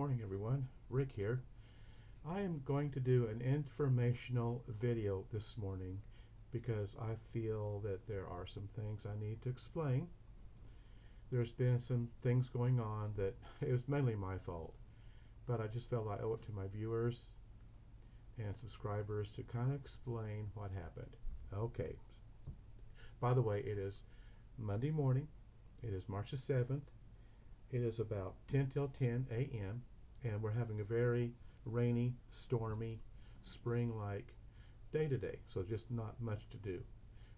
morning everyone, Rick here. I am going to do an informational video this morning because I feel that there are some things I need to explain. There's been some things going on that it was mainly my fault, but I just felt I owe it to my viewers and subscribers to kind of explain what happened. Okay, by the way, it is Monday morning. It is March the 7th. It is about 10 till 10 a.m. and we're having a very rainy, stormy, spring-like day today. So just not much to do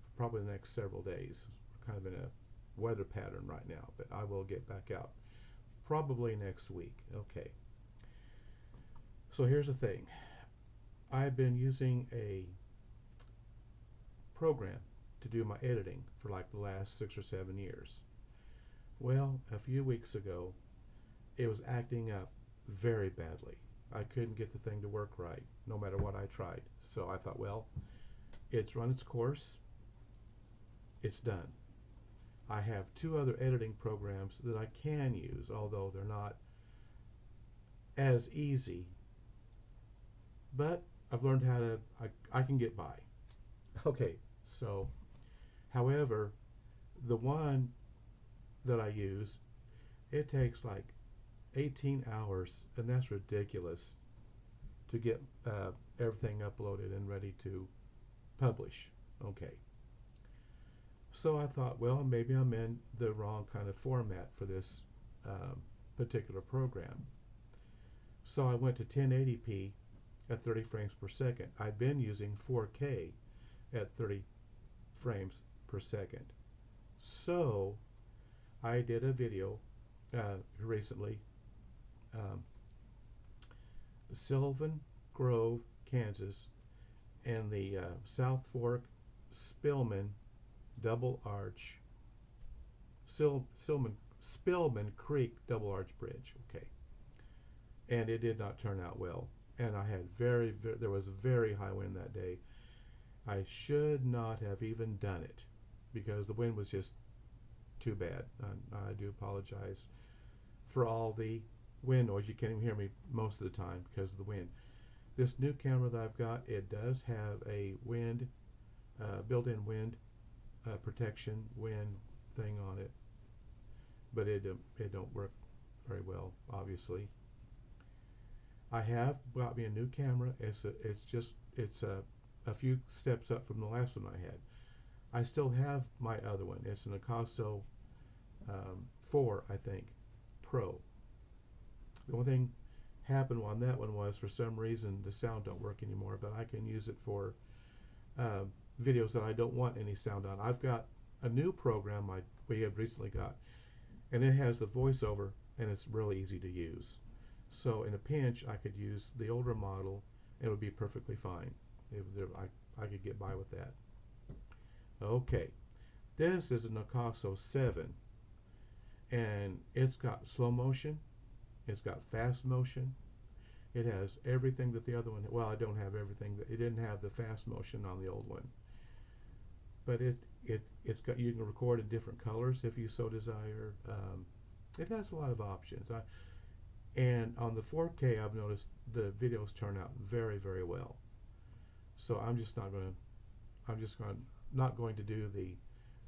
for probably the next several days. We're kind of in a weather pattern right now, but I will get back out probably next week. Okay. So here's the thing. I've been using a program to do my editing for like the last 6 or 7 years. Well, a few weeks ago, it was acting up very badly. I couldn't get the thing to work right, no matter what I tried. So I thought, well, it's run its course. It's done. I have 2 other editing programs that I can use, although they're not as easy. But I've learned how to, I can get by. Okay, so, however, the one that I use, it takes like 18 hours, and that's ridiculous to get everything uploaded and ready to publish. Okay. So I thought, well, maybe I'm in the wrong kind of format for this particular program. So I went to 1080p at 30 frames per second. I've been using 4K at 30 frames per second. So I did a video recently, Sylvan Grove, Kansas, and the South Fork Spillman Double Arch, Spillman Creek Double Arch Bridge. Okay, and it did not turn out well, and I had there was very high wind that day. I should not have even done it because the wind was just too bad. I do apologize for all the wind noise. You can't even hear me most of the time because of the wind. This new camera that I've got, it does have a wind, built-in wind protection wind thing on it, but it don't work very well, obviously. I have got me a new camera. It's a few steps up from the last one I had. I still have my other one. It's an Akaso 4, I think, Pro. The only thing happened on that one was for some reason the sound don't work anymore, but I can use it for videos that I don't want any sound on. I've got a new program we have recently got, and it has the voiceover, and it's really easy to use. So in a pinch, I could use the older model, and it would be perfectly fine. I could get by with that. Okay, this is an Akaso 7, and it's got slow motion, it's got fast motion, it has everything that the other one, well, I don't have everything, it didn't have the fast motion on the old one, but it's got, you can record in different colors if you so desire. It has a lot of options. And on the 4K, I've noticed the videos turn out very, very well. So I'm just not going to do the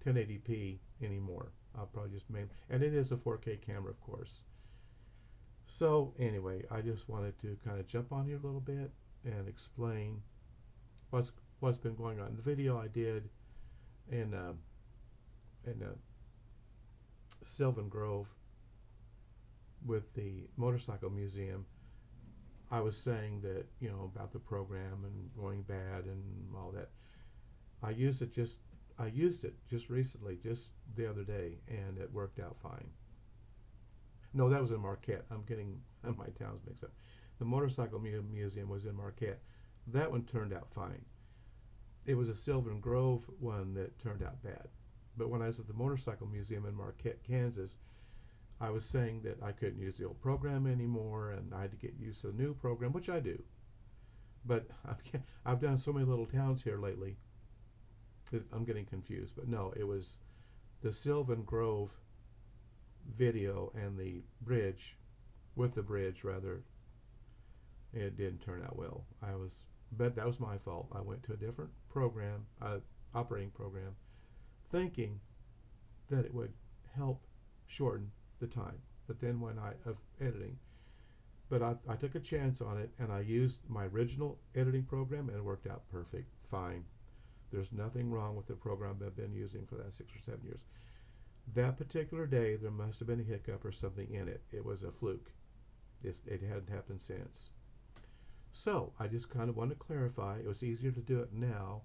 1080p anymore. I'll probably just and it is a 4K camera, of course. So anyway, I just wanted to kind of jump on here a little bit and explain what's been going on. The video I did in Sylvan Grove with the motorcycle museum, I was saying that, you know, about the program and going bad and all that. I used it just recently, just the other day, and it worked out fine. No, that was in Marquette. I'm getting my towns mixed up. The motorcycle museum was in Marquette. That one turned out fine. It was a Sylvan Grove one that turned out bad. But when I was at the motorcycle museum in Marquette, Kansas, I was saying that I couldn't use the old program anymore, and I had to get used to the new program, which I do. But I've done so many little towns here lately that I'm getting confused. But no, it was the Sylvan Grove video and the bridge with the bridge rather. It didn't turn out well. But that was my fault. I went to a different program, operating program, thinking that it would help shorten the time. But then when of editing, but I took a chance on it and I used my original editing program and it worked out perfect, fine. There's nothing wrong with the program I've been using for that 6 or 7 years. That particular day, there must have been a hiccup or something in it. It was a fluke. It hadn't happened since. So I just kind of want to clarify. It was easier to do it now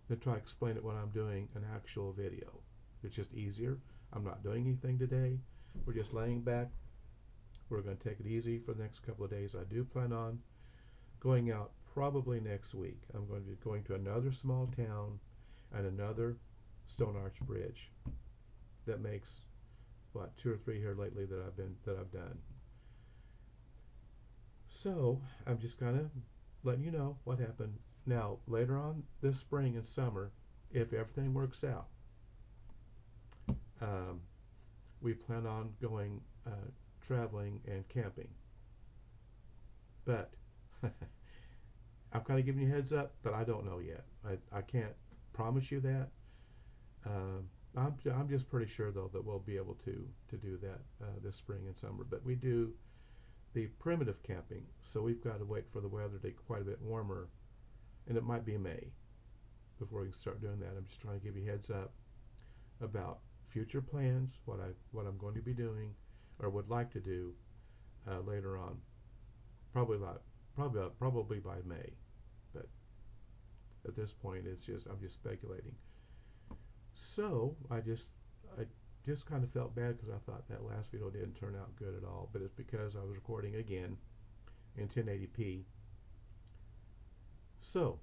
than try to explain it when I'm doing an actual video. It's just easier. I'm not doing anything today. We're just laying back. We're going to take it easy for the next couple of days. I do plan on going out probably next week. I'm going to be going to another small town and another stone arch bridge that makes 2 or 3 here lately that I've done. So I'm just kind of letting you know what happened. Now later on this spring and summer, if everything works out, we plan on going traveling and camping. But I'm kind of giving you a heads up, but I don't know yet. I can't promise you that. I'm just pretty sure though that we'll be able to do that this spring and summer. But we do the primitive camping, so we've got to wait for the weather to get quite a bit warmer, and it might be May before we can start doing that. I'm just trying to give you a heads up about future plans, what I'm going to be doing or would like to do later on. Probably by May, but at this point I'm just speculating. So I just kind of felt bad because I thought that last video didn't turn out good at all, but it's because I was recording again in 1080p. So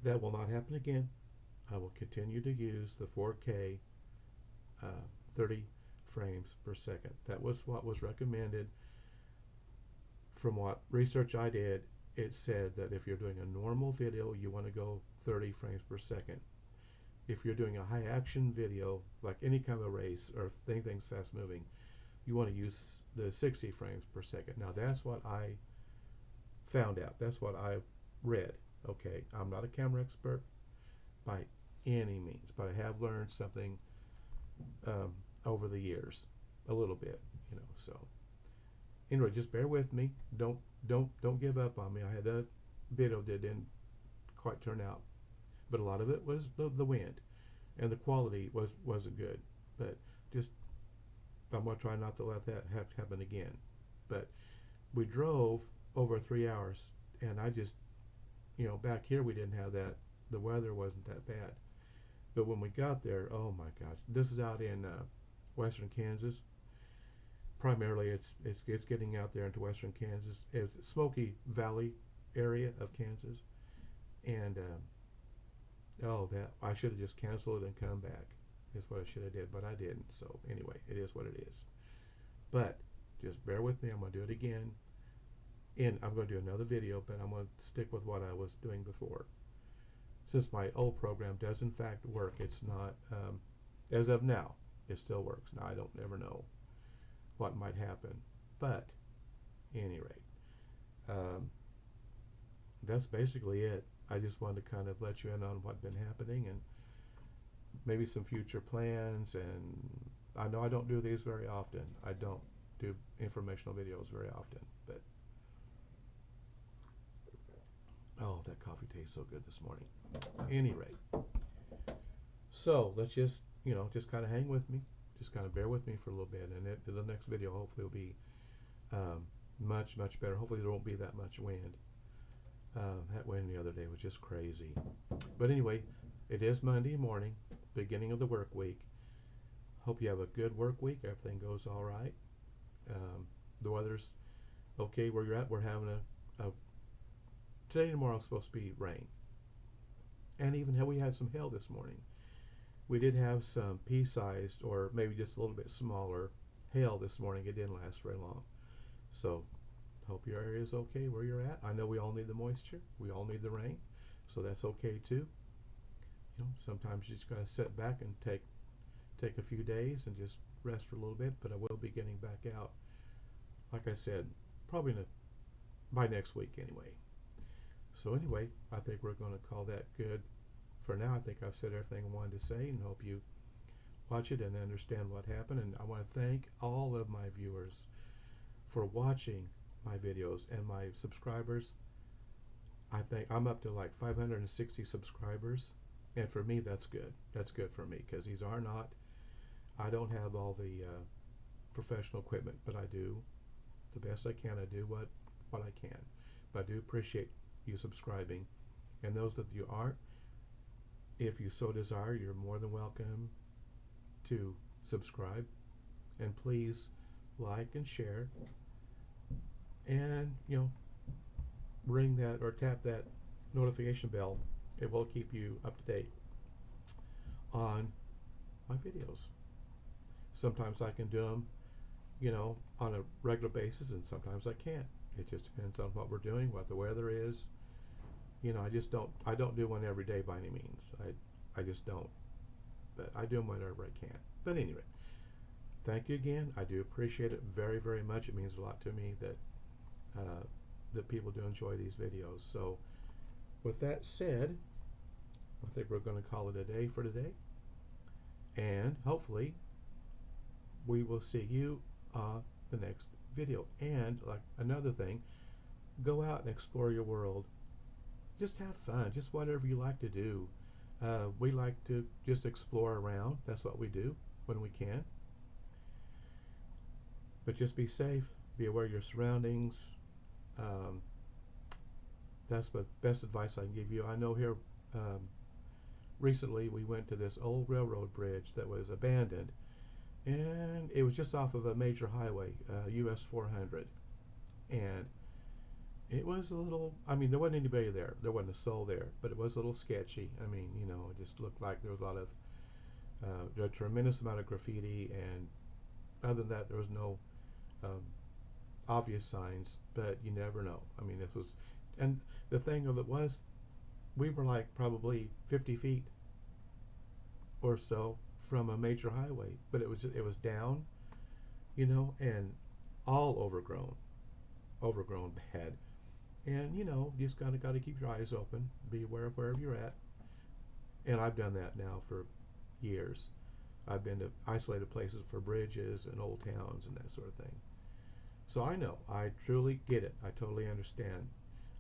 that will not happen again. I will continue to use the 4K 30 frames per second. That was what was recommended. From what research I did, it said that if you're doing a normal video, you want to go 30 frames per second. If you're doing a high action video, like any kind of a race or anything's fast moving, you want to use the 60 frames per second. Now that's what I found out. That's what I read. Okay, I'm not a camera expert by any means, but I have learned something over the years, a little bit, so anyway, just bear with me. Don't give up on me. I had a video that didn't quite turn out, but a lot of it was the wind, and the quality wasn't good. But just I'm gonna try not to let that happen again. But we drove over 3 hours, and I just back here we didn't have that. The weather wasn't that bad, but when we got there, oh my gosh, this is out in western Kansas. Primarily, it's getting out there into western Kansas. It's Smoky Valley area of Kansas, and that I should have just canceled it and come back. Is what I should have did, but I didn't. So anyway, it is what it is. But just bear with me. I'm going to do it again, and I'm going to do another video, but I'm going to stick with what I was doing before. Since my old program does in fact work, it's not as of now. It still works. Now I don't ever know what might happen, but at any rate, that's basically it. I just wanted to kind of let you in on what's been happening and maybe some future plans. And I know I don't do these very often. I don't do informational videos very often, but oh, that coffee tastes so good this morning. At any rate, so let's just kind of hang with me. Just kind of bear with me for a little bit, and the next video hopefully will be much better. Hopefully there won't be that much wind. That wind the other day was just crazy. But anyway, it is Monday morning, beginning of the work week. Hope you have a good work week. Everything goes all right. The weather's okay where you're at. We're having today and tomorrow is supposed to be rain, and even we had some hail this morning. We did have some pea-sized, or maybe just a little bit smaller, hail this morning. It didn't last very long. So, hope your area is okay where you're at. I know we all need the moisture. We all need the rain. So that's okay too. Sometimes you just gotta sit back and take a few days and just rest for a little bit. But I will be getting back out like I said, probably by next week anyway. So anyway, I think we're going to call that good for now. I think I've said everything I wanted to say, and hope you watch it and understand what happened. And I want to thank all of my viewers for watching my videos and my subscribers. I think I'm up to like 560 subscribers, and for me that's good. That's good for me, because these are not, I don't have all the professional equipment, but I do the best I can. I do what I can. But I do appreciate you subscribing, and those that you aren't, if you so desire, you're more than welcome to subscribe, and please like and share, and ring that or tap that notification bell. It will keep you up to date on my videos. Sometimes I can do them on a regular basis, and sometimes I can't. It just depends on what we're doing, what the weather is. I don't do one every day by any means. I just don't. But I do them whenever I can. But anyway, thank you again. I do appreciate it very, very much. It means a lot to me that people do enjoy these videos. So with that said, I think we're going to call it a day for today. And hopefully we will see you the next video. And like another thing, go out and explore your world. Just have fun. Just whatever you like to do. We like to just explore around. That's what we do when we can. But just be safe. Be aware of your surroundings. That's the best advice I can give you. I know here recently we went to this old railroad bridge that was abandoned, and it was just off of a major highway, US 400, and it was a little, there wasn't anybody there. There wasn't a soul there, but it was a little sketchy. It just looked like there was a lot of, a tremendous amount of graffiti, and other than that, there was no obvious signs, but you never know. This was, and the thing of it was, we were like probably 50 feet or so from a major highway, but it was down, and all overgrown bad. And you just got to keep your eyes open, be aware of wherever you're at. And I've done that now for years. I've been to isolated places for bridges and old towns and that sort of thing. So I know, I truly get it. I totally understand.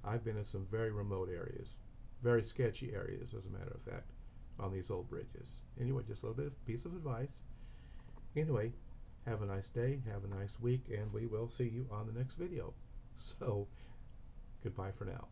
I've been in some very remote areas, very sketchy areas, as a matter of fact, on these old bridges. Anyway, just a little bit of piece of advice. Anyway, have a nice day, have a nice week, and we will see you on the next video. So, goodbye for now.